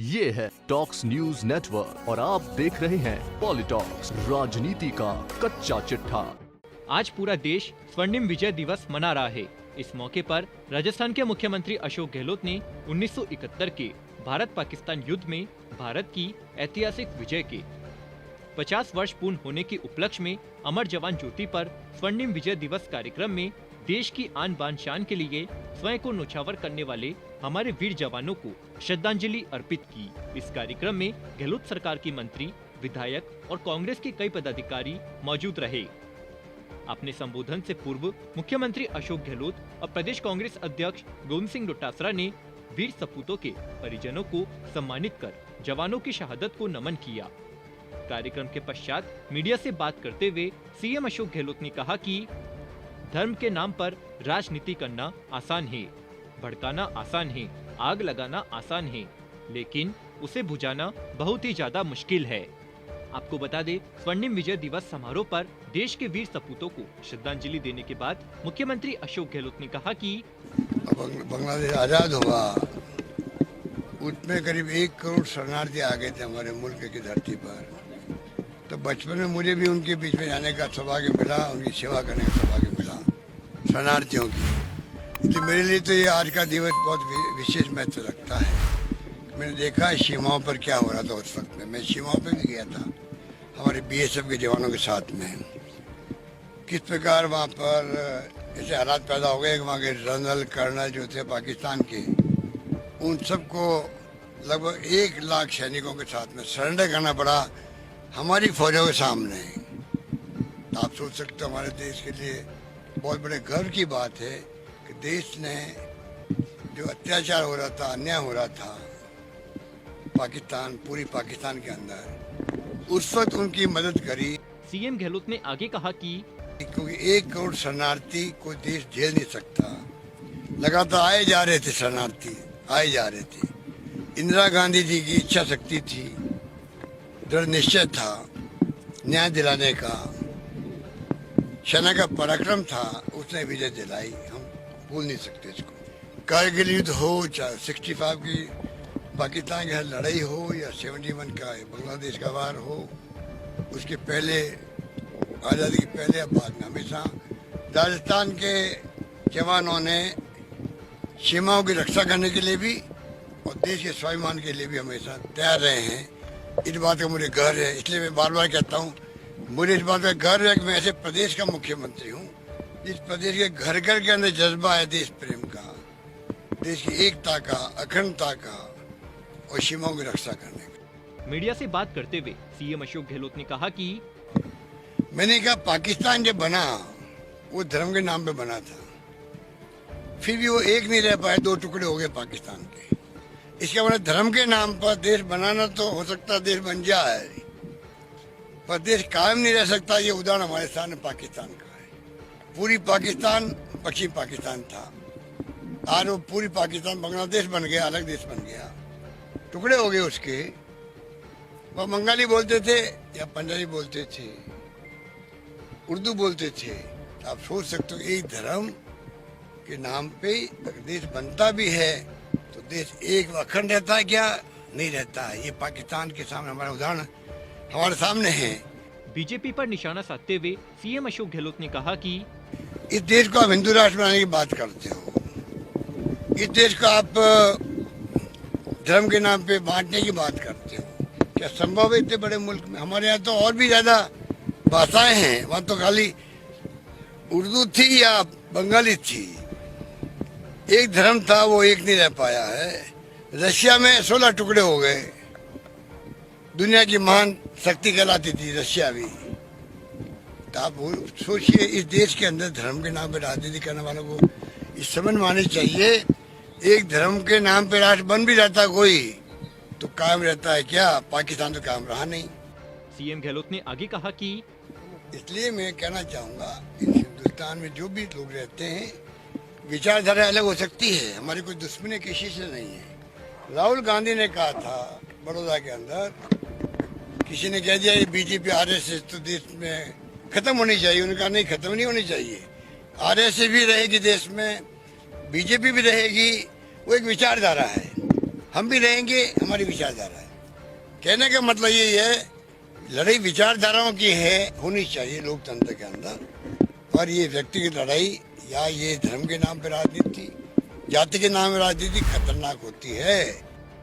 ये है talks news network और आप देख रहे हैं पॉलिटॉक्स, राजनीति का कच्चा चिट्ठा। आज पूरा देश स्वर्णिम विजय दिवस मना रहा है। इस मौके पर राजस्थान के मुख्यमंत्री अशोक गहलोत ने 1971 के भारत पाकिस्तान युद्ध में भारत की ऐतिहासिक विजय के 50 वर्ष पूर्ण होने के उपलक्ष्य में अमर जवान ज्योति पर स्वर्णिम विजय दिवस कार्यक्रम में देश की आन बान शान के लिए स्वयं को न्यौछावर करने वाले हमारे वीर जवानों को श्रद्धांजलि अर्पित की। इस कार्यक्रम में गहलोत सरकार की मंत्री, विधायक और कांग्रेस के कई पदाधिकारी मौजूद रहे। अपने संबोधन से पूर्व मुख्यमंत्री अशोक गहलोत और प्रदेश कांग्रेस अध्यक्ष गोविंद सिंह डोटासरा ने वीर सपूतों के परिजनों को सम्मानित कर जवानों की शहादत को नमन किया। कार्यक्रम के पश्चात मीडिया से बात करते हुए सीएम अशोक गहलोत ने कहा कि धर्म के नाम पर राजनीति करना आसान है, भड़काना आसान है, आग लगाना आसान है, लेकिन उसे बुझाना बहुत ही ज्यादा मुश्किल है। आपको बता दें, स्वर्णिम विजय दिवस समारोह पर देश के वीर सपूतों को श्रद्धांजलि देने के बाद मुख्यमंत्री अशोक गहलोत ने कहा कि बांग्लादेश आजाद हुआ, उसमें करीब 1 करोड़ शरणार्थी आ गए थे हमारे मुल्क की धरती पर। तो बचपन में मुझे भी उनके बीच में जाने का सौभाग्य मिला, उनकी सेवा करने का सौभाग्य मिला शरणार्थियों की। तो मेरे लिए तो ये आज का दिवस बहुत विशेष महत्व रखता है। मैंने देखा है सीमाओं पर क्या हो रहा था उस वक्त में। मैं सीमाओं पर भी गया था हमारे बीएसएफ के जवानों के साथ में। किस प्रकार वहाँ पर ऐसे हालात पैदा हो गए कि वहाँ के जनरल कर्नल जो थे पाकिस्तान के, उन सबको लगभग 1 लाख सैनिकों के साथ में सरेंडर करना पड़ा हमारी फौजों के सामने। तो आप सोच सकते हो हमारे देश के लिए बहुत बड़े गर्व की बात है कि देश ने जो अत्याचार हो रहा था, अन्याय हो रहा था पाकिस्तान, पूरी पाकिस्तान के अंदर, उस वक्त उनकी मदद करी। सीएम गहलोत ने आगे कहा कि क्योंकि 1 करोड़ शरणार्थी को देश झेल नहीं सकता। लगातार आए जा रहे थे शरणार्थी, आए जा रहे थे। इंदिरा गांधी जी की इच्छा शक्ति थी, दृढ़ निश्चय था न्याय दिलाने का, सेना का पराक्रम था, उसने विजय दिलाई। हम भूल नहीं सकते इसको। कारगिल युद्ध हो, चाहे 65 की पाकिस्तान के लड़ाई हो या 71 का बांग्लादेश का वार हो, उसके पहले, आज़ादी के पहले या बाद में, हमेशा राजस्थान के जवानों ने सीमाओं की रक्षा करने के लिए भी और देश के स्वाभिमान के लिए भी हमेशा तैयार रहे हैं। इस बात का मुझे गर्व है। इसलिए मैं बार बार कहता हूँ, मुझे इस बात का गर्व है कि मैं ऐसे प्रदेश का मुख्यमंत्री हूँ जिस प्रदेश के घर घर के अंदर जज्बा है देश प्रेम का, देश की एकता का, अखंडता का और सीमाओं की रक्षा करने का। मीडिया से बात करते हुए सीएम अशोक गहलोत ने कहा कि मैंने कहा पाकिस्तान जब बना वो धर्म के नाम पे बना था, फिर भी वो एक नहीं रह पाए, 2 टुकड़े हो गए पाकिस्तान के। इसका मतलब धर्म के नाम पर देश बनाना तो हो सकता देश बन जाए, पर देश कायम नहीं रह सकता। ये उदाहरण हमारे सामने पाकिस्तान का है। पूरी पाकिस्तान पश्चिम पाकिस्तान था, आज वो पूरी पाकिस्तान बांग्लादेश बन गया, अलग देश बन गया, टुकड़े हो गए उसके। वह बंगाली बोलते थे या पंजाबी बोलते थे, उर्दू बोलते थे। तो आप सोच सकते हो एक धर्म के नाम पे देश बनता भी है तो देश एक अखंड रहता है क्या? नहीं रहता है। ये पाकिस्तान के सामने हमारा उदाहरण हमारे सामने है। बीजेपी पर निशाना साधते हुए सीएम अशोक गहलोत ने कहा कि इस देश को आप हिंदू राष्ट्र बनाने की बात करते हो, इस देश को आप धर्म के नाम पे बांटने की बात करते हो। क्या संभव है इतने बड़े मुल्क में? हमारे यहाँ तो और भी ज्यादा भाषाएं हैं, वहाँ तो खाली उर्दू थी या बंगाली थी। एक धर्म था, वो एक नहीं रह पाया है। रशिया में 16 टुकड़े हो गए। दुनिया की महान शक्ति कहलाती थी रशिया भी। तो आप सोचिए, इस देश के अंदर धर्म के नाम पे राजनीति करने वालों को इस समझ में आनी चाहिए, एक धर्म के नाम पे राष्ट्र बन भी रहता कोई तो कायम रहता है क्या? पाकिस्तान तो कायम रहा नहीं। सीएम गहलोत ने आगे कहा कि इसलिए मैं कहना चाहूँगा, हिंदुस्तान में जो भी लोग रहते हैं, विचारधारा अलग हो सकती है, हमारी कोई दुश्मनी किसी से नहीं है। राहुल गांधी ने कहा था बड़ौदा के अंदर, किसी ने कह दिया ये बीजेपी आरएसएस तो देश में खत्म होनी चाहिए। उन्होंने कहा नहीं, खत्म नहीं होनी चाहिए, आरएसएस भी रहेगी देश में, बीजेपी भी रहेगी। वो एक विचारधारा है। हम भी रहेंगे, हमारी विचारधारा है। कहने का मतलब ये है, लड़ाई विचारधाराओं की है, होनी चाहिए लोकतंत्र के अंदर। और ये व्यक्तिगत लड़ाई या ये धर्म के नाम पर राजनीति, जाति के नाम पर राजनीति खतरनाक होती है।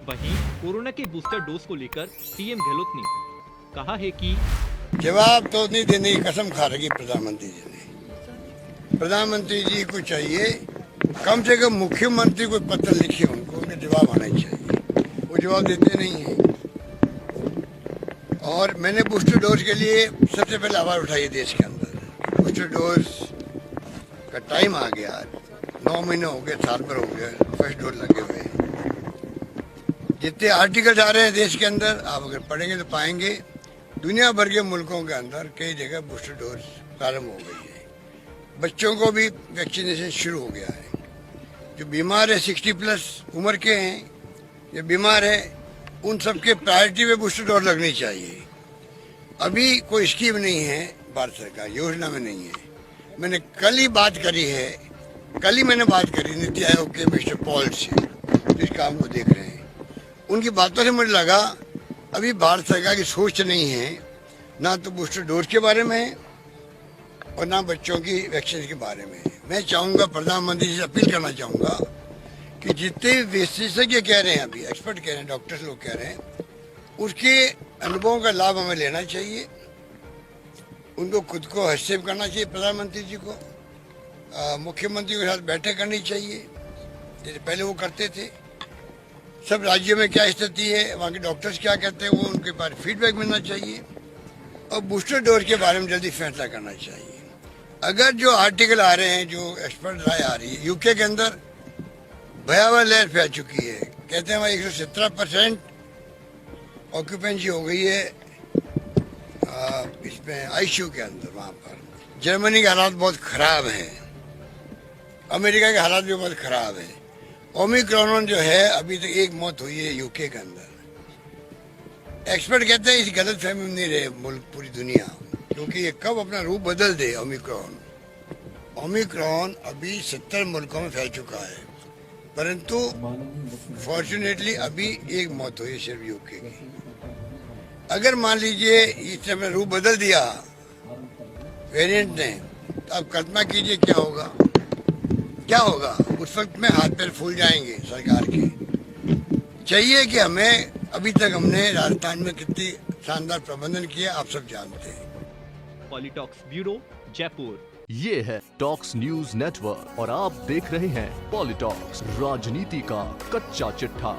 वहीं कोरोना के बूस्टर डोज को लेकर सीएम गहलोत ने कहा है कि जवाब तो नहीं देने की कसम खा रही प्रधानमंत्री जी ने। प्रधानमंत्री जी को चाहिए कम से कम मुख्यमंत्री को पत्र लिखे, उनके जवाब आना चाहिए। वो जवाब देते नहीं है। और मैंने बूस्टर डोज के लिए सबसे पहले आवाज उठाई देश के अंदर। बूस्टर डोज का टाइम आ गया, 9 महीने हो गए, साल भर हो गया फर्स्ट डोज लगे हुए। जितने आर्टिकल आ रहे हैं देश के अंदर, आप अगर पढ़ेंगे तो पाएंगे दुनिया भर के मुल्कों के अंदर कई जगह बूस्टर डोज प्रारंभ हो गई है। बच्चों को भी वैक्सीनेशन शुरू हो गया है। जो बीमार है 60+ उम्र के हैं, जो बीमार है उन सबके प्रायोरिटी में बूस्टर डोज लगनी चाहिए। अभी कोई स्कीम नहीं है भारत सरकार, योजना में नहीं है। मैंने कल ही बात करी है, नीति आयोग के मिस्टर पॉल से, जो इस काम को देख रहे हैं। उनकी बातों से मुझे लगा अभी भारत सरकार की सोच नहीं है, ना तो बूस्टर डोज के बारे में है और ना बच्चों की वैक्सीन के बारे में है। मैं चाहूँगा, प्रधानमंत्री से अपील करना चाहूँगा कि जितने विशेषज्ञ कह रहे हैं, अभी एक्सपर्ट कह रहे हैं, डॉक्टर्स लोग कह रहे हैं, उसके अनुभवों का लाभ हमें लेना चाहिए। उनको खुद को हस्तक्षेप करना चाहिए। प्रधानमंत्री जी को मुख्यमंत्री के साथ बैठक करनी चाहिए, जैसे पहले वो करते थे। सब राज्यों में क्या स्थिति है, वहाँ के डॉक्टर्स क्या कहते हैं, वो उनके पास फीडबैक मिलना चाहिए। और बूस्टर डोज के बारे में जल्दी फैसला करना चाहिए। अगर जो आर्टिकल आ रहे हैं, जो एक्सपर्ट राय आ रही है, यूके के अंदर भयावह लहर फैल चुकी है। कहते हैं वहाँ 117% ऑक्यूपेंसी हो गई है इसमें आईसीयू के अंदर। वहाँ पर जर्मनी के हालात बहुत खराब हैं, अमेरिका के हालात भी बहुत खराब हैं। ओमिक्रॉन जो है, अभी तक एक मौत हुई है यूके के अंदर। एक्सपर्ट कहते हैं इस गलत फहमी में नहीं रहे मुल्क, पूरी दुनिया, क्योंकि ये कब अपना रूप बदल दे। ओमिक्रॉन अभी 70 मुल्कों में फैल चुका है, परंतु फॉर्चुनेटली अभी एक मौत हुई है सिर्फ यूके की। अगर मान लीजिए इसने अपना रूप बदल दिया वेरिएंट ने, तो आप कल्पना कीजिए क्या होगा। उस वक्त में हाथ पैर फूल जाएंगे सरकार के। चाहिए कि हमें, अभी तक हमने राजस्थान में कितनी शानदार प्रबंधन किया, आप सब जानते हैं। पॉलिटॉक्स ब्यूरो, जयपुर। ये है टॉक्स न्यूज नेटवर्क और आप देख रहे हैं पॉलिटॉक्स, राजनीति का कच्चा चिट्ठा।